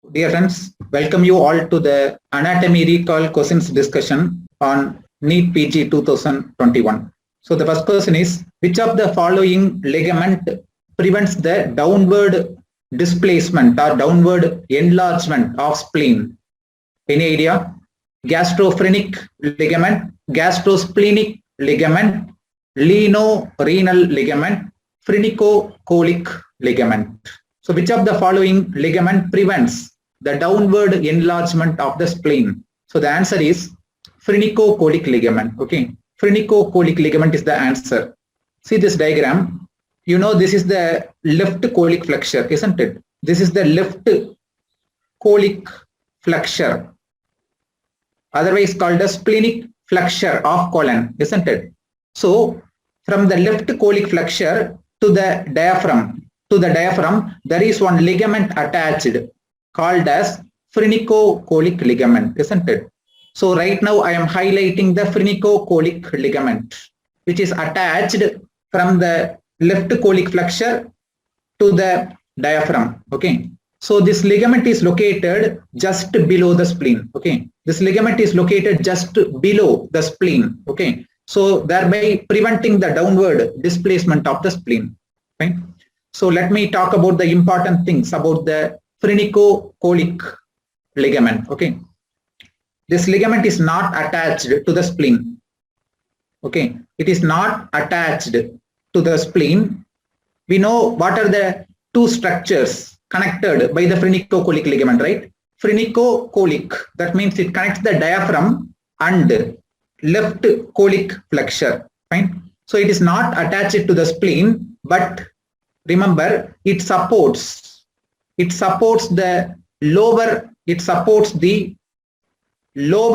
Dear friends, welcome you all to the anatomy recall questions discussion on NEET PG 2021. So the first question is, which of the following ligament prevents the downward displacement or downward enlargement of spleen? Any idea? Gastrophrenic ligament, gastrosplenic ligament, lieno-renal ligament, phrenicocholic ligament. So which of the following ligament prevents the downward enlargement of the spleen? So the answer is phrenicocholic ligament. Okay, phrenicocholic ligament is the answer. See this diagram. You know this is the left cholic flexure, isn't it? This is the left cholic flexure, otherwise called a splenic flexure of colon, isn't it? So from the left cholic flexure to the diaphragm, there is one ligament attached called as phrenicocholic ligament, isn't it? So right now I am highlighting the phrenicocholic ligament, which is attached from the left cholic flexure to the diaphragm. Okay. So this ligament is located just below the spleen. Okay. This ligament is located just below the spleen. Okay. So thereby preventing the downward displacement of the spleen. Right. So let me talk about the important things about the phrenicocholic ligament. Okay. This ligament is not attached to the spleen. Okay. It is not attached to the spleen. We know what are the two structures connected by the phrenicocholic ligament, right? Phrenicocholic, that means it connects the diaphragm and left cholic flexure. Fine. So it is not attached to the spleen, but remember it supports the lower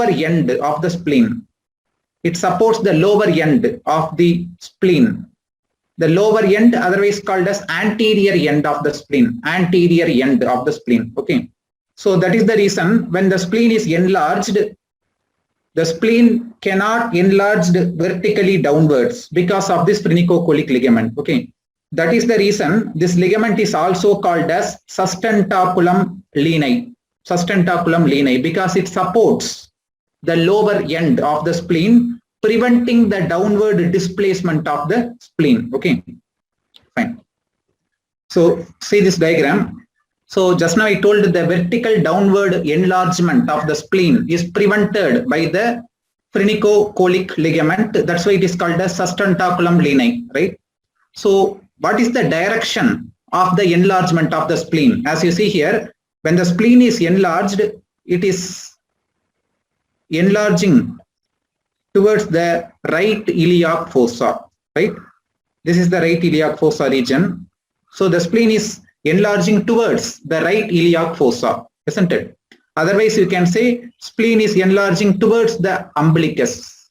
end of the spleen. It supports the lower end of the spleen. The lower end, otherwise called as anterior end of the spleen. Anterior end of the spleen. Okay. So that is the reason when the spleen is enlarged, the spleen cannot enlarge vertically downwards because of this phrenicocholic ligament. Okay. That is the reason this ligament is also called as sustentaculum leani. Sustentaculum leani, because it supports the lower end of the spleen, preventing the downward displacement of the spleen. Okay, fine. So see this diagram. So just now I told the vertical downward enlargement of the spleen is prevented by the phrenicocholic ligament. That's why it is called as sustentaculum leani, right? So what is the direction of the enlargement of the spleen? As you see here, when the spleen is enlarged, it is enlarging towards the right iliac fossa, right? This is the right iliac fossa region. So the spleen is enlarging towards the right iliac fossa, isn't it? Otherwise, you can say spleen is enlarging towards the umbilicus,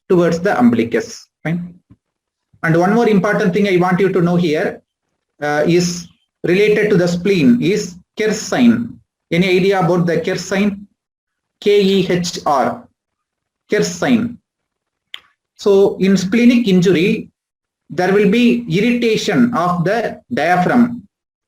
right? And one more important thing I want you to know here is related to the spleen is Kehr's sign. Any idea about the Kehr's sign? K-E-H-R, Kehr's sign. So in splenic injury, there will be irritation of the diaphragm,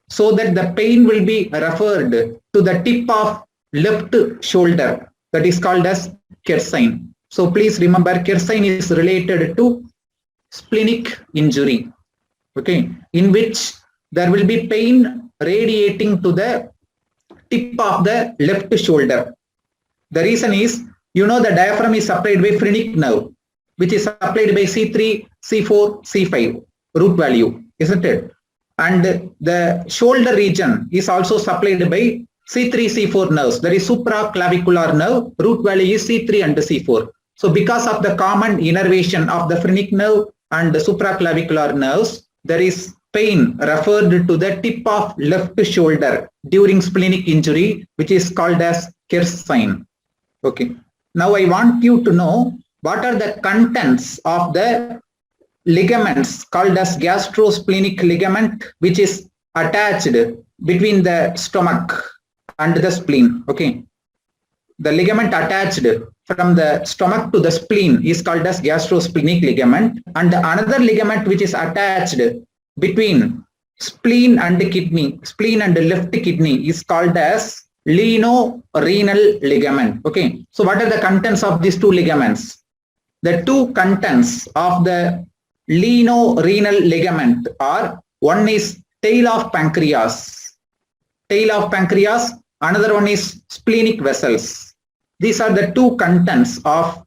so that the pain will be referred to the tip of left shoulder. That is called as Kehr's sign. So please remember, Kehr's sign is related to splenic injury, okay, in which there will be pain radiating to the tip of the left shoulder. The reason is, you know, the diaphragm is supplied by phrenic nerve, which is supplied by C3, C4, C5 root value, isn't it? And the shoulder region is also supplied by C3, C4 nerves. There is supraclavicular nerve, root value is C3 and C4. So because of the common innervation of the phrenic nerve and the supraclavicular nerves, there is pain referred to the tip of left shoulder during splenic injury, which is called as Kehr's sign. Okay. Now I want you to know what are the contents of the ligaments called as gastrosplenic ligament, which is attached between the stomach and the spleen. Okay. The ligament attached from the stomach to the spleen is called as gastrosplenic ligament, and another ligament which is attached between spleen and kidney, spleen and left kidney, is called as lino-renal ligament. Okay, so what are the contents of these two ligaments? The two contents of the lino-renal ligament are, one is tail of pancreas, another one is splenic vessels. These are the two contents of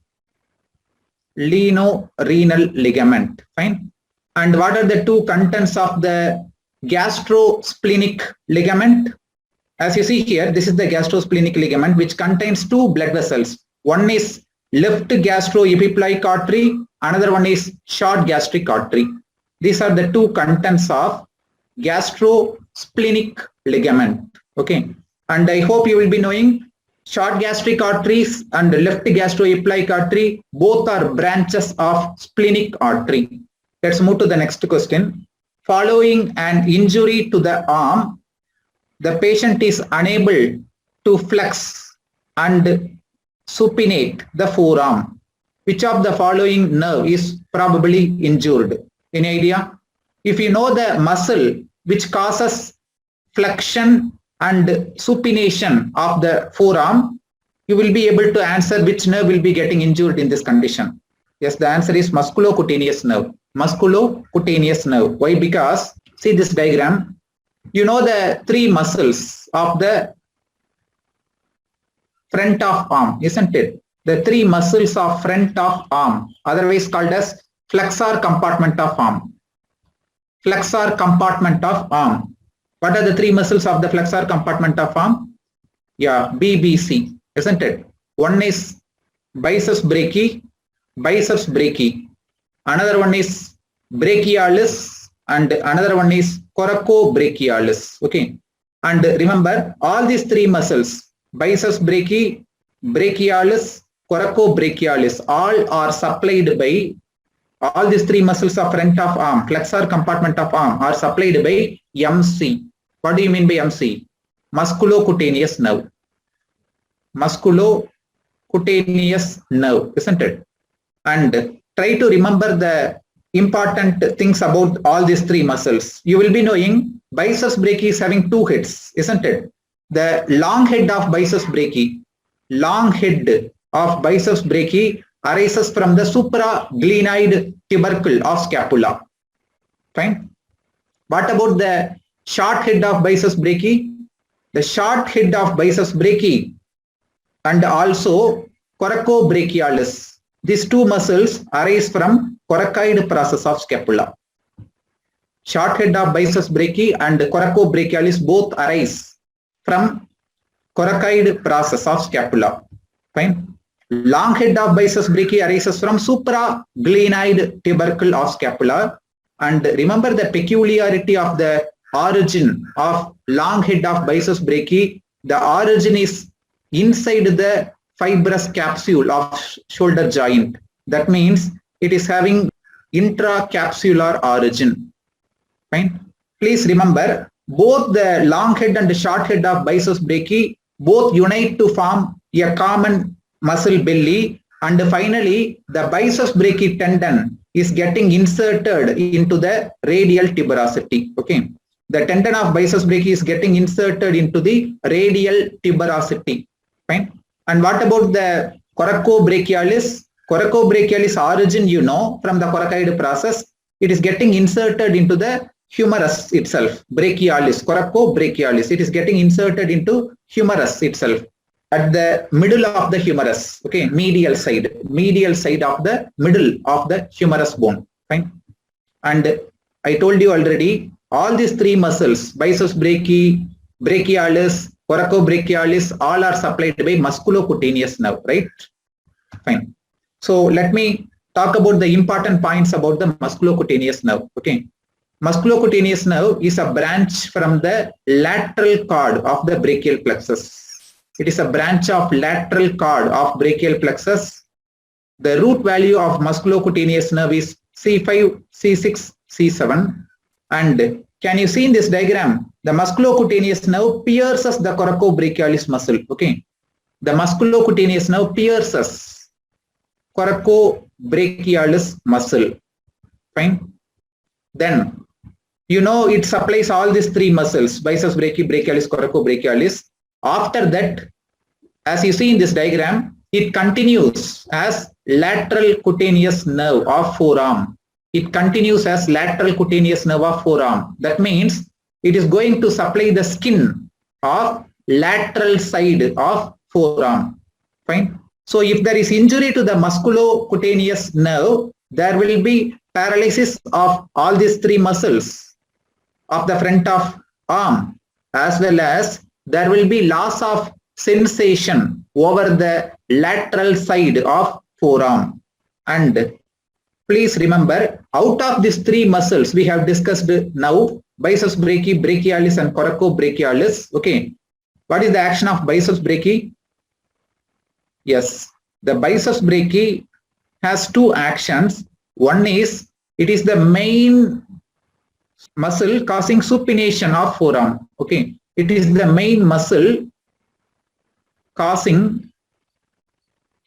lino-renal ligament. Fine. And what are the two contents of the gastrosplenic ligament? As you see here, this is the gastrosplenic ligament, which contains two blood vessels. One is left gastroepiploic artery, another one is short gastric artery. These are the two contents of gastrosplenic ligament. Okay, and I hope you will be knowing short gastric arteries and left gastroepiploic artery, both are branches of splenic artery. Let's move to the next question. Following an injury to the arm, the patient is unable to flex and supinate the forearm. Which of the following nerve is probably injured? Any idea? If you know the muscle which causes flexion and supination of the forearm, you will be able to answer which nerve will be getting injured in this condition. Yes, the answer is musculocutaneous nerve. Musculocutaneous nerve. Why? Because see this diagram. You know the three muscles of the front of arm, isn't it? The three muscles of front of arm, otherwise called as flexor compartment of arm. Flexor compartment of arm. What are the three muscles of the flexor compartment of arm? Yeah, BBC, isn't it? One is biceps brachii, another one is brachialis, and another one is coracobrachialis. Okay, and remember all these three muscles, biceps brachii, brachialis, coracobrachialis, all are supplied by, all these three muscles of front of arm, flexor compartment of arm, are supplied by MC. What do you mean by MC? Musculocutaneous nerve. Musculocutaneous nerve, isn't it? And try to remember the important things about all these three muscles. You will be knowing biceps brachii is having two heads, isn't it? The long head of biceps brachii, arises from the supraglenoid tubercle of scapula. Fine. What about the short head of biceps brachii? The short head of biceps brachii and also coracobrachialis. These two muscles arise from coracoid process of scapula. Short head of biceps brachii and coracobrachialis both arise from coracoid process of scapula. Fine. Long head of biceps brachii arises from supraglenoid tubercle of scapula. And remember the peculiarity of the origin of long head of biceps brachii. The origin is inside the fibrous capsule of shoulder joint. That means it is having intracapsular origin. Fine. Please remember, both the long head and the short head of biceps brachii both unite to form a common muscle belly, and finally the biceps brachii tendon is getting inserted into the radial tuberosity. Okay, the tendon of biceps brachii is getting inserted into the radial tuberosity. Fine. And what about the coracobrachialis? Coracobrachialis origin, you know, from the coracoid process, it is getting inserted into the humerus itself. Brachialis, coracobrachialis, it is getting inserted into humerus itself, at the middle of the humerus. Okay, medial side of the middle of the humerus bone. Fine. And I told you already, all these three muscles, biceps brachii, brachialis, coracobrachialis, all are supplied by musculocutaneous nerve, right? Fine. So let me talk about the important points about the musculocutaneous nerve. Okay, musculocutaneous nerve is a branch from the lateral cord of the brachial plexus. It is a branch of lateral cord of brachial plexus. The root value of musculocutaneous nerve is C5, C6, C7. And can you see in this diagram, the musculocutaneous nerve pierces the coracobrachialis muscle. Okay, the musculocutaneous nerve pierces coracobrachialis muscle. Fine. Then, you know, it supplies all these three muscles, biceps brachii, brachialis, coracobrachialis. After that, as you see in this diagram, it continues as lateral cutaneous nerve of forearm. It continues as lateral cutaneous nerve of forearm. That means it is going to supply the skin of lateral side of forearm. Fine. So if there is injury to the musculocutaneous nerve, there will be paralysis of all these three muscles of the front of arm, as well as there will be loss of sensation over the lateral side of forearm. And please remember, out of these three muscles we have discussed now, biceps brachii, brachialis and coracobrachialis. Okay, what is the action of biceps brachii? Yes, the biceps brachii has two actions. One is, it is the main muscle causing supination of forearm. Okay, it is the main muscle causing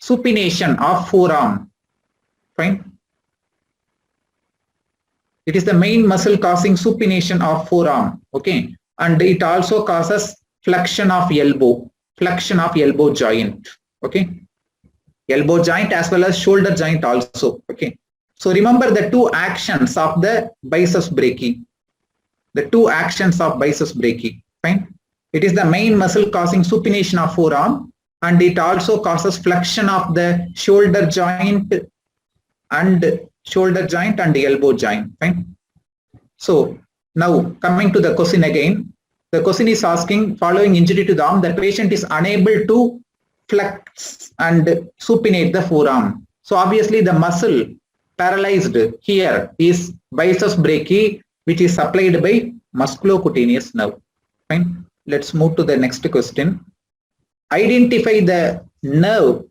supination of forearm. Fine. It is the main muscle causing supination of forearm. Okay, and it also causes flexion of elbow joint. Okay, elbow joint as well as shoulder joint also. Okay, so remember the two actions of the biceps brachii. The two actions of biceps brachii. Fine. It is the main muscle causing supination of forearm, and it also causes flexion of the shoulder joint and elbow joint. Fine. So now coming to the question again, the question is asking, following injury to the arm, the patient is unable to flex and supinate the forearm. So obviously the muscle paralyzed here is biceps brachii, which is supplied by musculocutaneous nerve. Fine. Let's move to the next question. Identify the nerve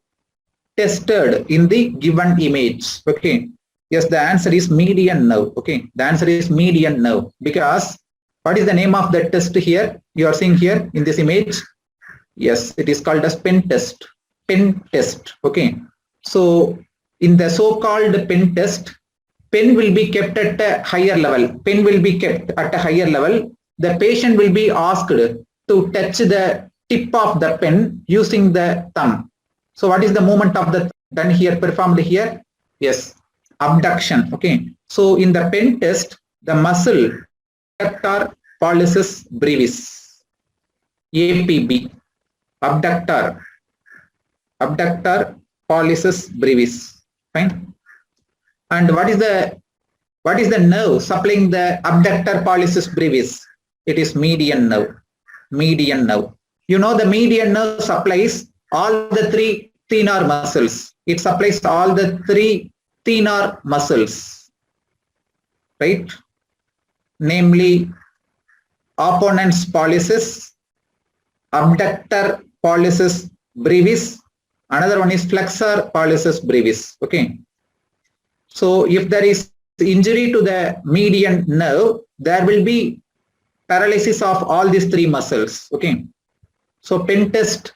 tested in the given image. Okay. Yes, the answer is median nerve. Okay. The answer is median nerve, because what is the name of the test here? You are seeing here in this image. Yes, it is called as pen test. Pen test. Okay. So in the so-called pen test, pen will be kept at a higher level. Pen will be kept at a higher level. The patient will be asked to touch the tip of the pen using the thumb. So what is the movement of the thumb here performed here? Yes, abduction. Okay. So in the pen test, the muscle abductor pollicis brevis, APB, abductor pollicis brevis. Fine. And what is the nerve supplying the abductor pollicis brevis? It is median nerve. Median nerve. You know, the median nerve supplies all the three thenar muscles. It supplies all the three thenar muscles, right? Namely, opponens pollicis, abductor pollicis brevis. Another one is flexor pollicis brevis. Okay. So if there is injury to the median nerve, there will be paralysis of all these three muscles. Okay. So pen test,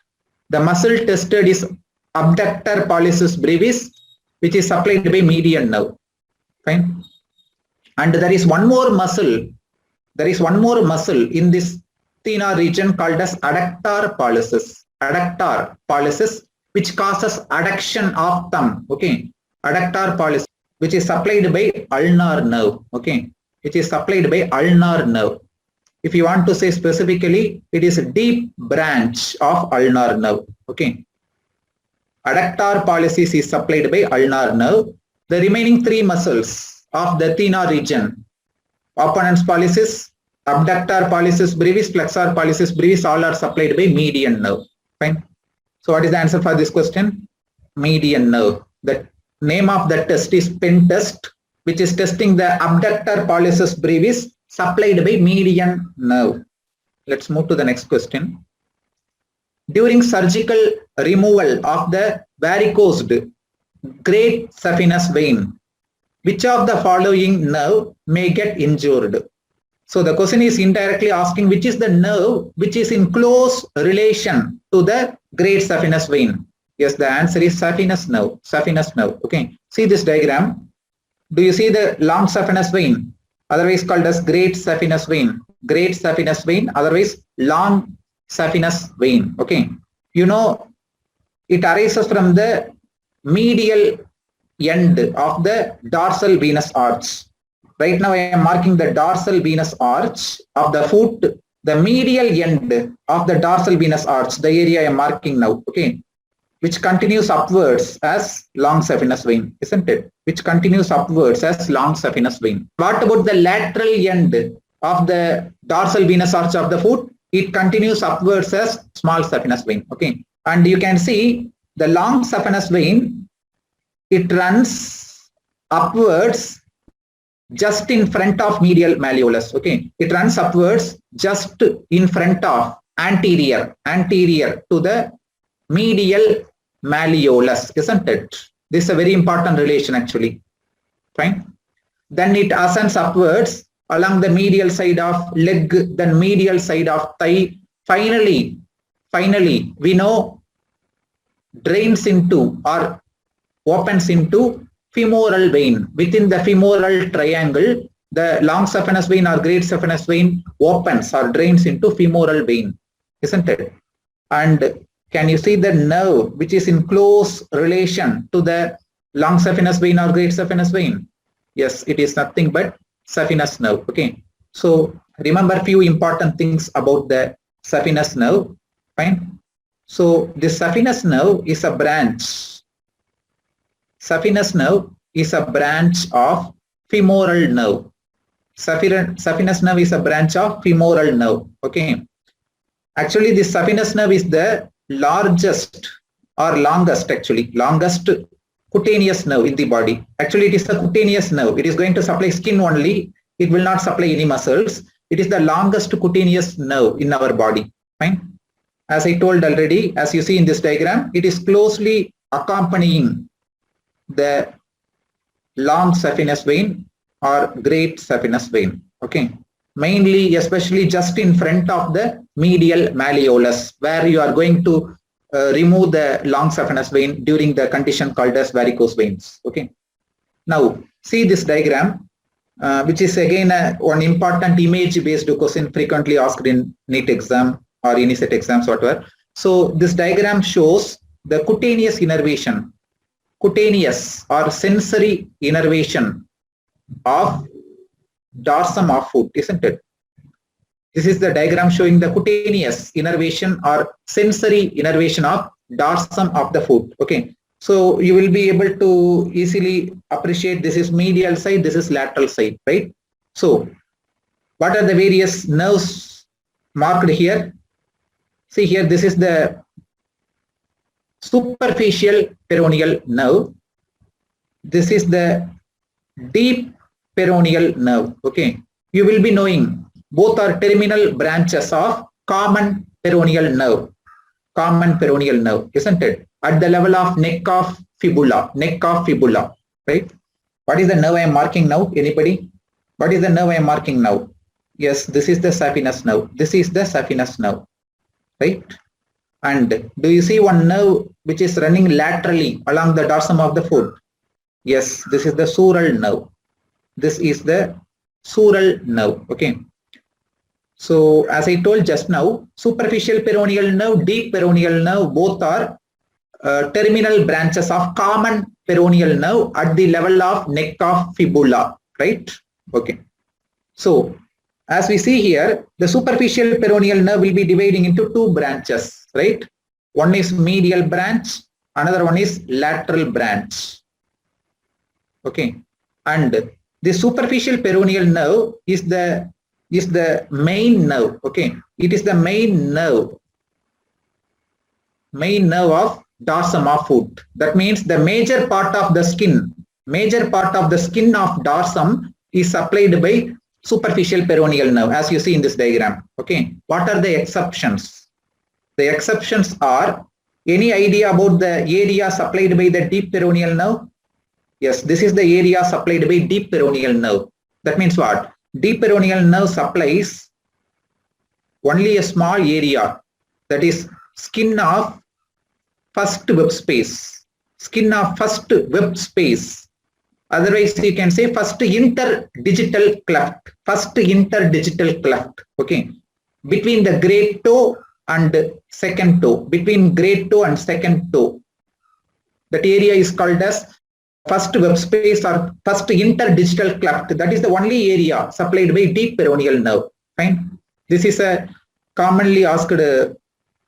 the muscle tested is abductor pollicis brevis, which is supplied by median nerve. Fine. And there is one more muscle. There is one more muscle in this thenar region called as adductor pollicis. Adductor pollicis, which causes adduction of thumb. Okay. Adductor pollicis, which is supplied by ulnar nerve. Okay. Which is supplied by ulnar nerve. If you want to say specifically, it is a deep branch of ulnar nerve. Okay. Adductor pollicis is supplied by ulnar nerve. The remaining three muscles of the thenar region, opponens pollicis, abductor pollicis brevis, flexor pollicis brevis, all are supplied by median nerve. Fine. So what is the answer for this question? Median nerve. The name of the test is pen test, which is testing the abductor pollicis brevis supplied by median nerve. Let's move to the next question. During surgical removal of the varicosed great saphenous vein, which of the following nerve may get injured? So the question is indirectly asking which is the nerve which is in close relation to the great saphenous vein. Yes, the answer is saphenous nerve. Saphenous nerve. Okay. See this diagram. Do you see the long saphenous vein, otherwise called as great saphenous vein? Great saphenous vein, otherwise long saphenous vein. Okay, you know, it arises from the medial end of the dorsal venous arch. Right now I am marking the dorsal venous arch of the foot, the medial end of the dorsal venous arch, the area I am marking now, okay, which continues upwards as long saphenous vein, isn't it? Which continues upwards as long saphenous vein. What about the lateral end of the dorsal venous arch of the foot? It continues upwards as small saphenous vein, okay. And you can see the long saphenous vein, it runs upwards just in front of medial malleolus, okay. It runs upwards just in front of anterior to the medial malleolus, isn't it? This is a very important relation actually, fine. Then it ascends upwards along the medial side of leg, then medial side of thigh. Finally, we know drains into or opens into femoral vein. Within the femoral triangle, the long saphenous vein or great saphenous vein opens or drains into femoral vein, isn't it? And can you see the nerve which is in close relation to the long saphenous vein or great saphenous vein? Yes, it is nothing but saphenous nerve. Okay, so remember few important things about the saphenous nerve. Fine. So this saphenous nerve is a branch. Saphenous nerve is a branch of femoral nerve. Saphenous nerve is a branch of femoral nerve. Okay. Actually, this saphenous nerve is the largest or longest cutaneous nerve in the body. Actually, it is a cutaneous nerve. It is going to supply skin only. It will not supply any muscles. It is the longest cutaneous nerve in our body. Fine. As I told already, as you see in this diagram, it is closely accompanying the long saphenous vein or great saphenous vein. Okay. Mainly, especially just in front of the medial malleolus, where you are going to remove the long saphenous vein during the condition called as varicose veins. Okay. Now, see this diagram, which is again one important image-based question frequently asked in NEET exam or any set exams, whatever. So this diagram shows the cutaneous innervation, cutaneous or sensory innervation of dorsum of foot, isn't it? This is the diagram showing the cutaneous innervation or sensory innervation of dorsum of the foot. Okay, so you will be able to easily appreciate this is medial side, this is lateral side, right? So what are the various nerves marked here? See here, this is the superficial peroneal nerve. This is the deep peroneal nerve. Okay, you will be knowing both are terminal branches of common peroneal nerve, isn't it? At the level of neck of fibula, right? What is the nerve I am marking now? Anybody? What is the nerve I am marking now? Yes, this is the saphenous nerve. This is the saphenous nerve, right? And do you see one nerve which is running laterally along the dorsum of the foot? Yes, this is the sural nerve. This is the sural nerve. Okay. So as I told just now, superficial peroneal nerve, deep peroneal nerve, both are terminal branches of common peroneal nerve at the level of neck of fibula, right? Okay. So as we see here, the superficial peroneal nerve will be dividing into two branches, right? One is medial branch, another one is lateral branch. Okay. And the superficial peroneal nerve is the main nerve. Okay, it is the main nerve of dorsum of foot. That means the major part of the skin of dorsum is supplied by superficial peroneal nerve, as you see in this diagram. Okay, what are the exceptions? The exceptions are, any idea about the area supplied by the deep peroneal nerve? Yes, this is the area supplied by deep peroneal nerve. That means what? Deep peroneal nerve supplies only a small area, that is skin of first web space. Otherwise, you can say first interdigital cleft. Okay, between the great toe and second toe, between great toe and second toe. That area is called as first web space or first interdigital cleft. That is the only area supplied by deep peroneal nerve. Fine. This is a commonly asked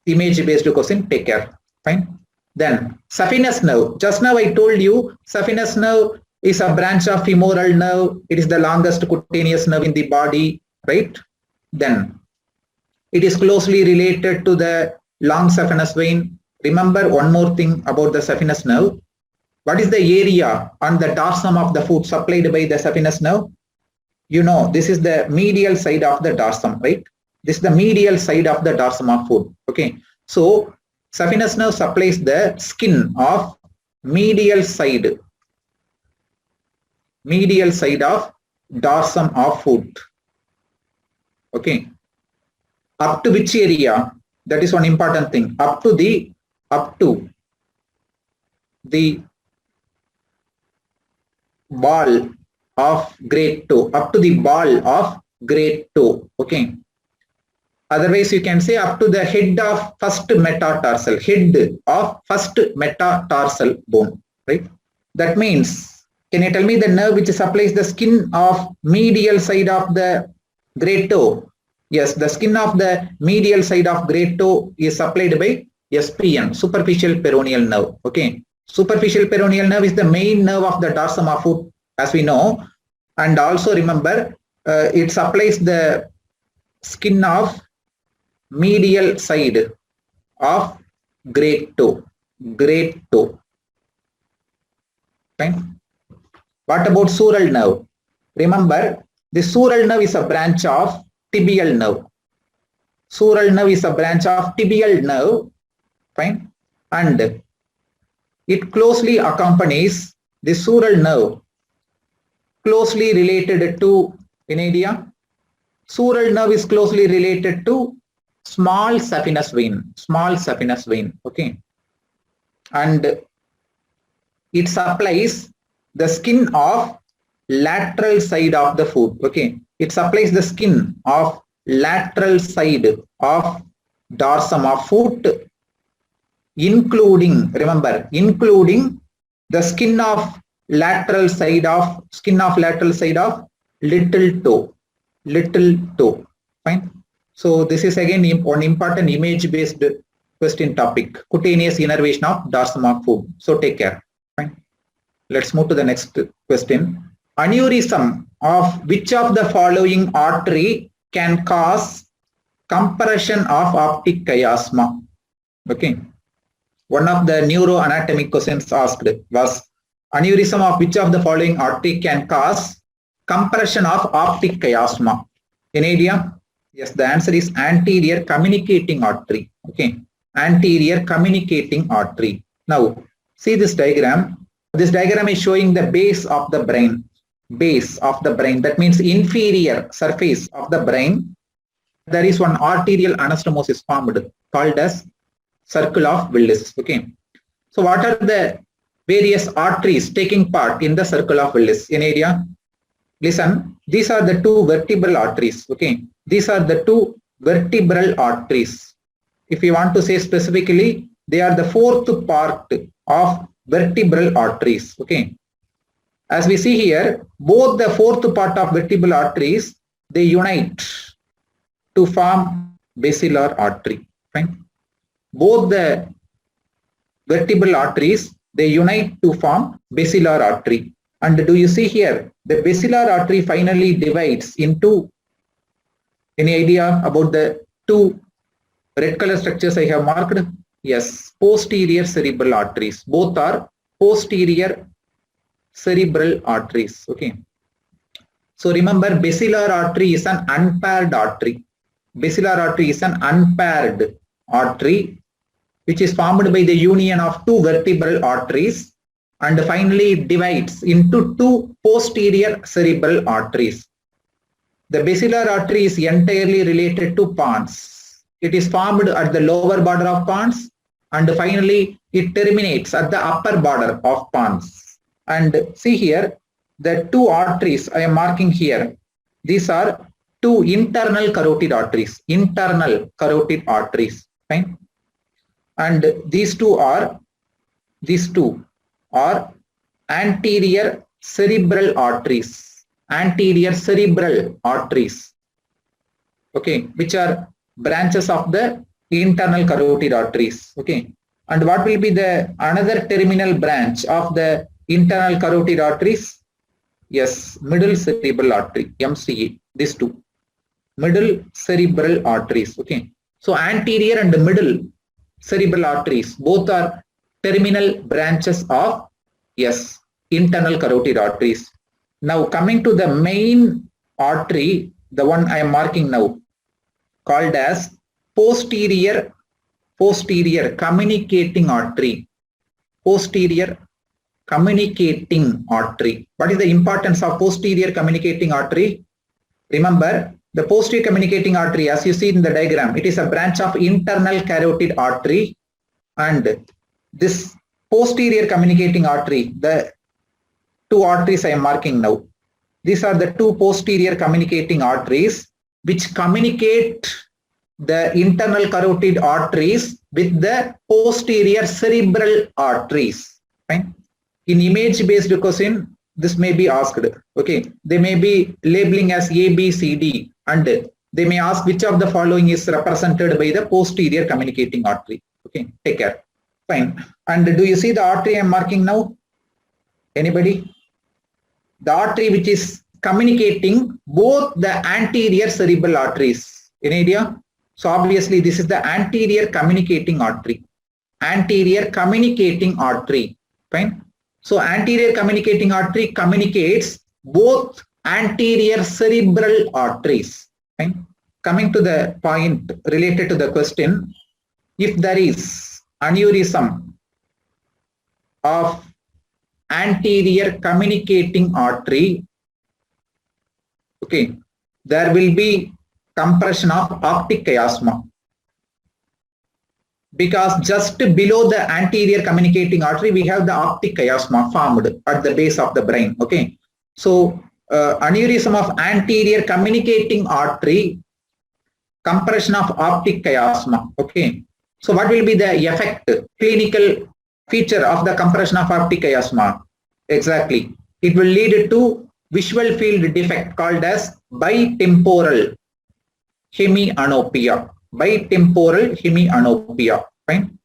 image-based question. Take care. Fine. Then saphenous nerve. Just now I told you saphenous nerve is a branch of femoral nerve. It is the longest cutaneous nerve in the body, right? Then it is closely related to the long saphenous vein. Remember one more thing about the saphenous nerve. What is the area on the dorsum of the foot supplied by the saphenous nerve? You know, this is the medial side of the dorsum, right? This is the medial side of the dorsum of foot. Okay. So saphenous nerve supplies the skin of medial side of dorsum of foot. Okay. Up to which area? That is one important thing. Up to the ball of great toe. Up to the ball of great toe. Okay. Otherwise, you can say up to the head of first metatarsal. Head of first metatarsal bone. Right. That means, can you tell me the nerve which supplies the skin of medial side of the great toe? Yes, the skin of the medial side of great toe is supplied by SPN, superficial peroneal nerve. Okay. Superficial peroneal nerve is the main nerve of the dorsum of foot, as we know. And also remember, it supplies the skin of medial side of great toe. Great toe. Fine. What about sural nerve? Remember, the sural nerve is a branch of tibial nerve. Sural nerve is a branch of tibial nerve. Fine. And it closely accompanies the sural nerve, closely related to an area. Sural nerve is closely related to small saphenous vein. Small saphenous vein. Okay. And it supplies the skin of lateral side of the foot. Okay. It supplies the skin of lateral side of dorsum of foot, including, remember, including the skin of lateral side of little toe. Little toe. Fine. So this is again one important image-based question topic, cutaneous innervation of dorsum of foot. So take care. Fine. Let's move to the next question. Aneurysm of which of the following artery can cause compression of optic chiasma? Okay. One of the neuroanatomic questions asked was aneurysm of which of the following artery can cause compression of optic chiasma? Any idea? Yes, the answer is anterior communicating artery. Okay. Anterior communicating artery. Now, see this diagram. This diagram is showing the base of the brain. Base of the brain. That means inferior surface of the brain. There is one arterial anastomosis formed called as circle of Willis. Okay. So what are the various arteries taking part in the circle of Willis? In area? Listen, these are the two vertebral arteries. Okay. These are the two vertebral arteries. If you want to say specifically, they are the fourth part of vertebral arteries. Okay. As we see here, both the fourth part of vertebral arteries, they unite to form basilar artery. Fine. Both the vertebral arteries, they unite to form basilar artery. And do you see here, the basilar artery finally divides into, any idea about the two red color structures I have marked? Yes, posterior cerebral arteries. Both are posterior cerebral arteries. Okay. So remember, basilar artery is an unpaired artery. Basilar artery is an unpaired artery which is formed by the union of two vertebral arteries and finally divides into two posterior cerebral arteries. The basilar artery is entirely related to pons. It is formed at the lower border of pons and finally it terminates at the upper border of pons. And see here, the two arteries I am marking here, these are two internal carotid arteries, fine. And these two are anterior cerebral arteries, okay, which are branches of the internal carotid arteries, okay. And what will be the another terminal branch of the internal carotid arteries? Yes, middle cerebral artery, MCA, these two, middle cerebral arteries, okay. So anterior and middle cerebral arteries, both are terminal branches of, yes, internal carotid arteries. Now coming to the main artery, the one I am marking now, called as posterior communicating artery. Posterior communicating artery. What is the importance of posterior communicating artery? Remember, the posterior communicating artery, as you see in the diagram, it is a branch of internal carotid artery, and this posterior communicating artery, the two arteries I am marking now, these are the two posterior communicating arteries which communicate the internal carotid arteries with the posterior cerebral arteries. Fine. In image based question, this may be asked, okay. They may be labeling as A, B, C, D, and they may ask which of the following is represented by the posterior communicating artery. Okay, take care. Fine. And do you see the artery I am marking now? Anybody? The artery which is communicating both the anterior cerebral arteries. Any idea? So obviously this is the anterior communicating artery. Anterior communicating artery. Fine. So anterior communicating artery communicates both anterior cerebral arteries. Fine. Coming to the point related to the question, if there is aneurysm of anterior communicating artery, okay, there will be compression of optic chiasma, because just below the anterior communicating artery we have the optic chiasma formed at the base of the brain, okay. So aneurysm of anterior communicating artery, compression of optic chiasma, okay. So what will be the effect, clinical feature of the compression of optic chiasma? Exactly, it will lead to visual field defect called as bitemporal hemianopia. Fine.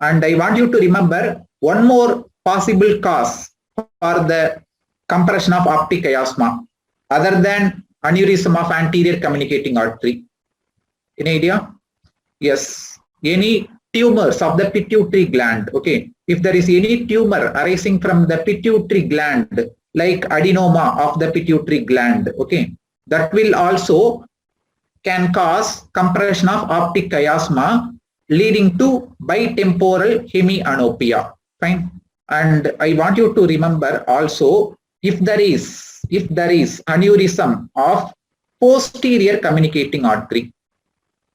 And I want you to remember one more possible cause for the compression of optic chiasma other than aneurysm of anterior communicating artery. Any idea? Yes, any tumors of the pituitary gland, okay. If there is any tumor arising from the pituitary gland, like adenoma of the pituitary gland, okay, that will also can cause compression of optic chiasma leading to bitemporal hemianopia. Fine. And I want you to remember also, if there is aneurysm of posterior communicating artery,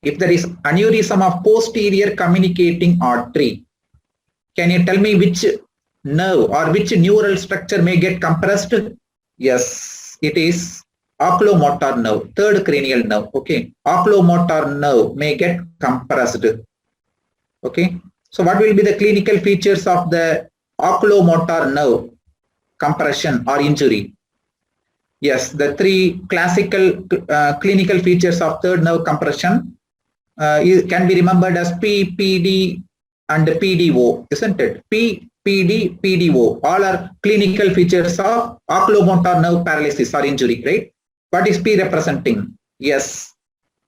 if there is aneurysm of posterior communicating artery, can you tell me which nerve or which neural structure may get compressed? Yes, it is oculomotor nerve, third cranial nerve, okay. Oculomotor nerve may get compressed, okay. So what will be the clinical features of the oculomotor nerve compression or injury? Yes, the three classical clinical features of third nerve compression can be remembered as P, PD and PDO, isn't it? P, PD, PDO, all are clinical features of oculomotor nerve paralysis or injury, right? What is P representing? Yes,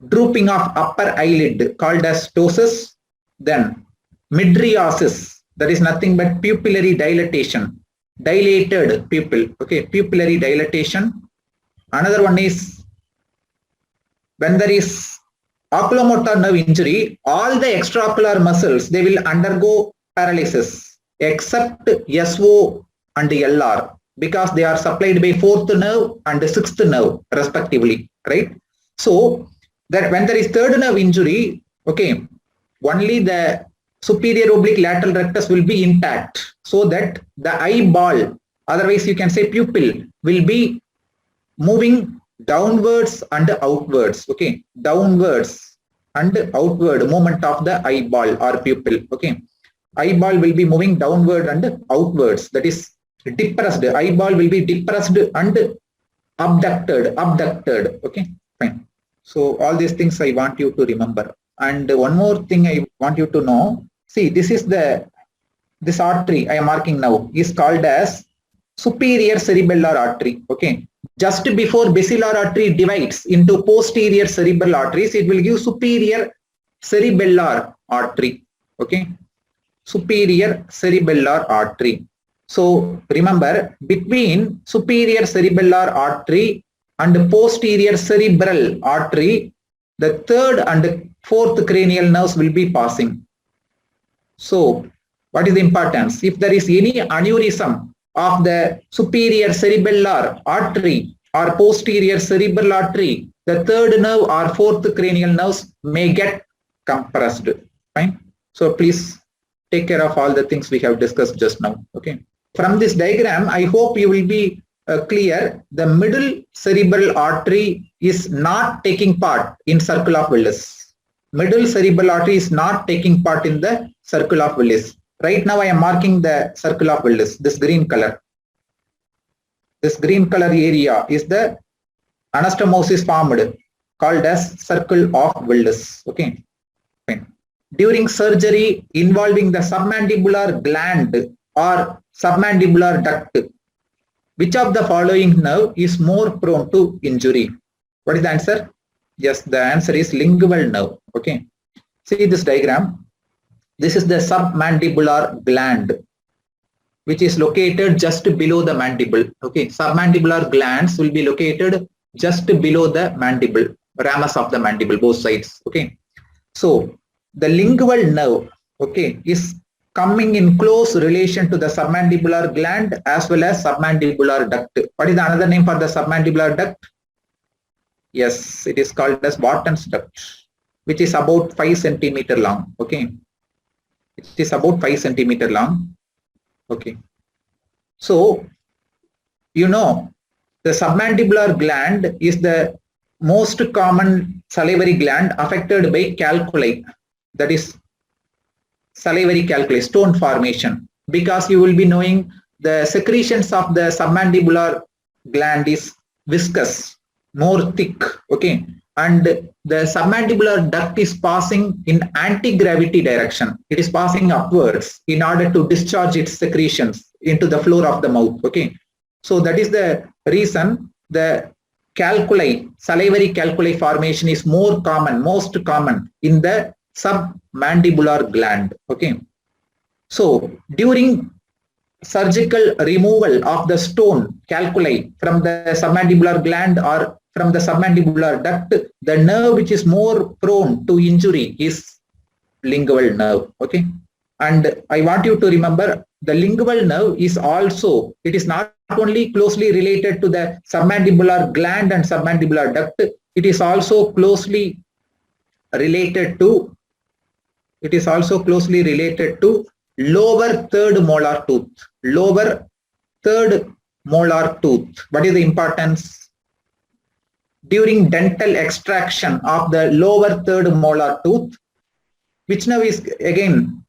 drooping of upper eyelid called as ptosis. Then mydriasis, that is nothing but pupillary dilatation, dilated pupil, okay, pupillary dilatation. Another one is when there is oculomotor nerve injury, all the extraocular muscles, they will undergo paralysis except SO and LR, because they are supplied by fourth nerve and sixth nerve respectively, right? So that when there is third nerve injury, okay, only the superior oblique lateral rectus will be intact, so that the eyeball, otherwise you can say pupil, will be moving downwards and outwards. Okay, downwards and outward movement of the eyeball or pupil. Okay, eyeball will be moving downward and outwards. That is depressed. Eyeball will be depressed and abducted. Okay, fine. So all these things I want you to remember. And one more thing I want you to know. See, this is this artery I am marking now is called as superior cerebellar artery. Okay, just before basilar artery divides into posterior cerebral arteries, it will give superior cerebellar artery. Okay, superior cerebellar artery. So remember, between superior cerebellar artery and posterior cerebral artery, the third and fourth cranial nerves will be passing. So what is the importance? If there is any aneurysm of the superior cerebellar artery or posterior cerebral artery, the third nerve or fourth cranial nerves may get compressed. Fine. So please take care of all the things we have discussed just now. Okay. From this diagram, I hope you will be clear. The middle cerebral artery is not taking part in circle of Willis. Middle cerebral artery is not taking part in the circle of Willis. Right now I am marking the circle of Willis, this green color. This green color area is the anastomosis formed, called as circle of Willis. Okay. Fine. During surgery involving the submandibular gland or submandibular duct, which of the following nerve is more prone to injury? What is the answer? Yes, the answer is lingual nerve. Okay. See this diagram. This is the submandibular gland, which is located just below the mandible. Okay, submandibular glands will be located just below the mandible, ramus of the mandible, both sides. Okay, so the lingual nerve, okay, is coming in close relation to the submandibular gland as well as submandibular duct. What is the another name for the submandibular duct? Yes, it is called as Barton's duct, which is about 5 centimeter long. Okay. It is about 5 centimeter long. Okay. So, you know, the submandibular gland is the most common salivary gland affected by calculi. That is salivary calculi, stone formation. Because you will be knowing the secretions of the submandibular gland is viscous, more thick. Okay. And the submandibular duct is passing in anti-gravity direction. It is passing upwards in order to discharge its secretions into the floor of the mouth. Okay. So that is the reason the calculi, salivary calculi formation is more common, most common in the submandibular gland. Okay. So during surgical removal of the stone calculi from the submandibular gland or from the submandibular duct, the nerve which is more prone to injury is lingual nerve. Okay. And I want you to remember the lingual nerve is also, it is not only closely related to the submandibular gland and submandibular duct, it is also closely related to, lower third molar tooth. Lower third molar tooth. What is the importance? During dental extraction of the lower third molar tooth, which nerve is again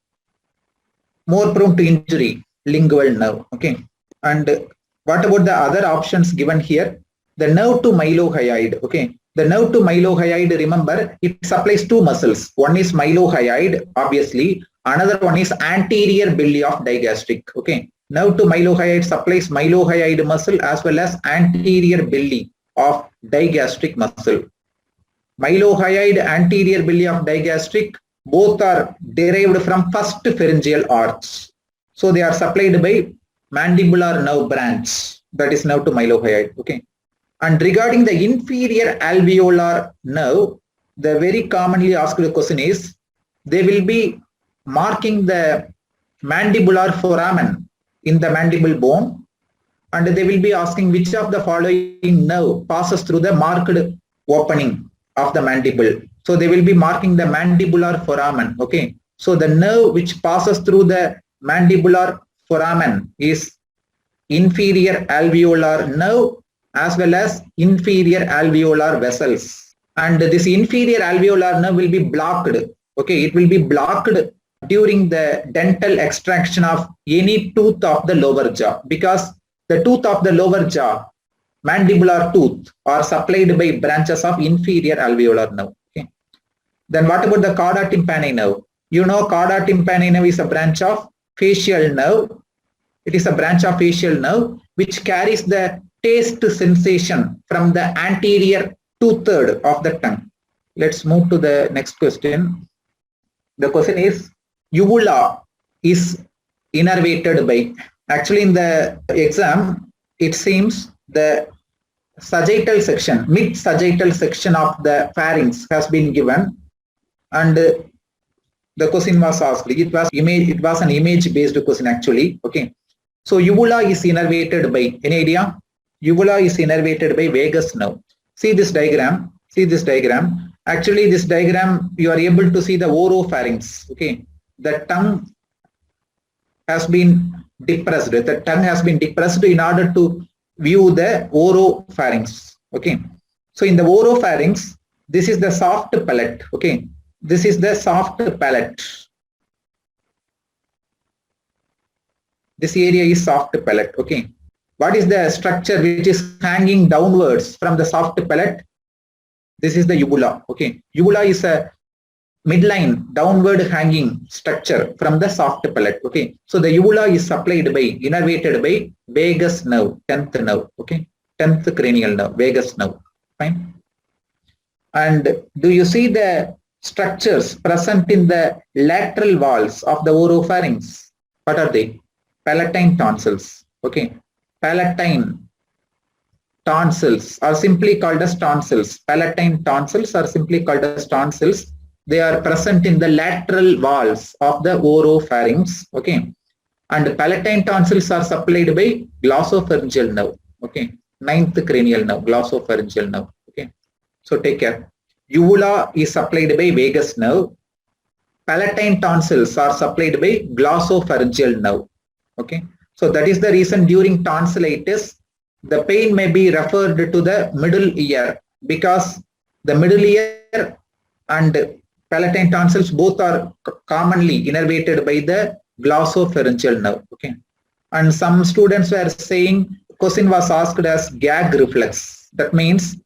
more prone to injury? Lingual nerve. Okay. And what about the other options given here? The nerve to mylohyoid. Okay. The nerve to mylohyoid, remember, it supplies two muscles. One is mylohyoid, obviously. Another one is anterior belly of digastric. Okay. Nerve to mylohyoid supplies mylohyoid muscle as well as anterior belly of digastric muscle. Mylohyoid, anterior belly of digastric, both are derived from first pharyngeal arch. So they are supplied by mandibular nerve branch, that is nerve to mylohyoid. Okay. And regarding the inferior alveolar nerve, the very commonly asked question is, they will be marking the mandibular foramen in the mandible bone, and they will be asking which of the following nerve passes through the marked opening of the mandible. So they will be marking the mandibular foramen. Okay. So the nerve which passes through the mandibular foramen is inferior alveolar nerve, as well as inferior alveolar vessels. And this inferior alveolar nerve will be blocked. Okay, it will be blocked during the dental extraction of any tooth of the lower jaw, because the tooth of the lower jaw, mandibular tooth, are supplied by branches of inferior alveolar nerve. Okay. Then what about the chorda tympani nerve? You know, chorda tympani nerve is a branch of facial nerve. It is a branch of facial nerve which carries the taste sensation from the anterior two-thirds of the tongue. Let's move to the next question. The question is, uvula is innervated by, actually in the exam, it seems the sagittal section, mid-sagittal section of the pharynx has been given, and the question was asked. It was an image-based question actually. Okay. So uvula is innervated by, any idea? Uvula is innervated by vagus nerve. See this diagram. See this diagram. Actually, this diagram, you are able to see the oropharynx. Okay. The tongue has been depressed. The tongue has been depressed in order to view the oropharynx. Okay. So in the oropharynx, this is the soft palate. Okay. This is the soft palate. This area is soft palate. Okay. What is the structure which is hanging downwards from the soft palate? This is the uvula. Okay. Uvula is a midline downward hanging structure from the soft palate. Okay. So the uvula is supplied by, innervated by vagus nerve, 10th nerve. Okay. 10th cranial nerve, vagus nerve. Fine. And do you see the structures present in the lateral walls of the oropharynx? What are they? Palatine tonsils. Okay. Palatine tonsils are simply called as tonsils. Palatine tonsils are simply called as tonsils. They are present in the lateral walls of the oropharynx. Okay. And palatine tonsils are supplied by glossopharyngeal nerve. Okay. 9th cranial nerve, glossopharyngeal nerve. Okay. So take care. Uvula is supplied by vagus nerve. Palatine tonsils are supplied by glossopharyngeal nerve. Okay. So that is the reason during tonsillitis, the pain may be referred to the middle ear, because the middle ear and palatine tonsils both are commonly innervated by the glossopharyngeal nerve. Okay. And some students were saying, question was asked as gag reflex. That means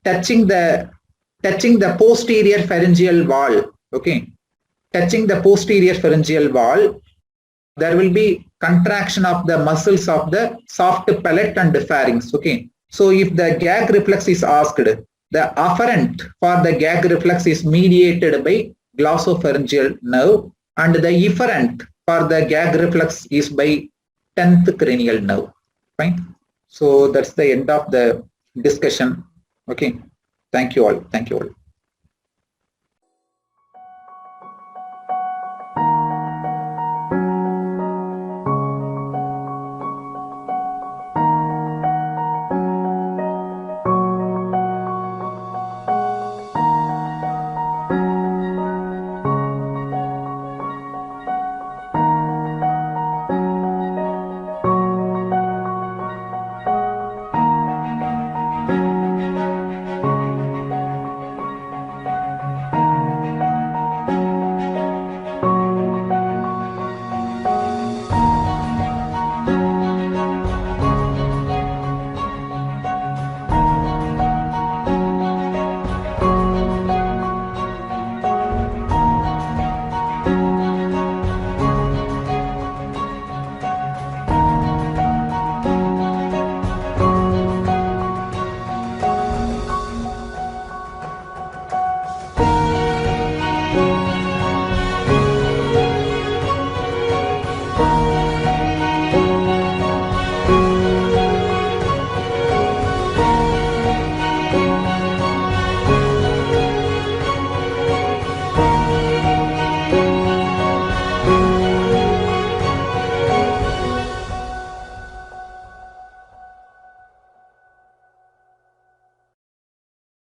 touching the posterior pharyngeal wall. Okay. Touching the posterior pharyngeal wall, there will be contraction of the muscles of the soft palate and the pharynx. Okay. So if the gag reflex is asked, the afferent for the gag reflex is mediated by glossopharyngeal nerve, and the efferent for the gag reflex is by 10th cranial nerve. Fine. So that's the end of the discussion. Okay. Thank you all. Thank you all.